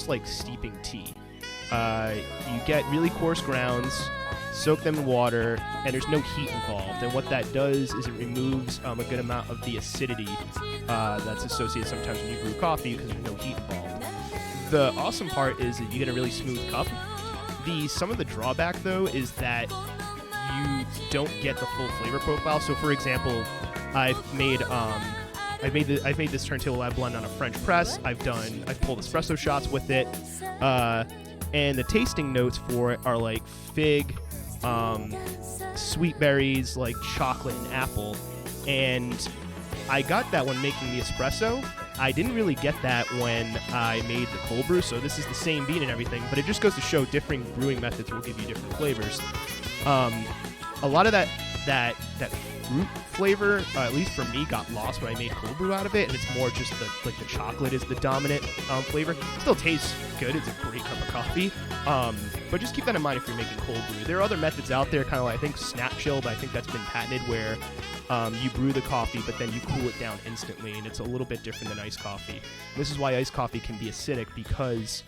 almost like steeping tea. You get really coarse grounds, soak them in water, and there's no heat involved. And what that does is it removes a good amount of the acidity that's associated sometimes when you brew coffee because there's no heat involved. The awesome part is that you get a really smooth cup. Some of the drawback, though, is that you don't get the full flavor profile. So, for example, I've made this turntable lab blend on a French press. I've pulled espresso shots with it, and the tasting notes for it are like fig, sweet berries, like chocolate and apple. And I got that when making the espresso. I didn't really get that when I made the cold brew, so this is the same bean and everything, but it just goes to show different brewing methods will give you different flavors. A lot of that fruit flavor, at least for me, got lost when I made cold brew out of it, and it's more just the chocolate is the dominant flavor. Still tastes good. It's a great cup of coffee. But just keep that in mind if you're making cold brew. There are other methods out there, kind of like I think snap chill, but I think that's been patented, where you brew the coffee, but then you cool it down instantly, and it's a little bit different than iced coffee. And this is why iced coffee can be acidic, because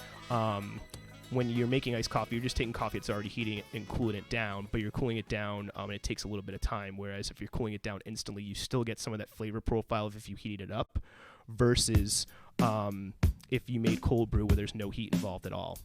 when you're making iced coffee, you're just taking coffee that's already heating it and cooling it down, but you're cooling it down, and it takes a little bit of time, whereas if you're cooling it down instantly, you still get some of that flavor profile of if you heated it up, versus if you made cold brew where there's no heat involved at all.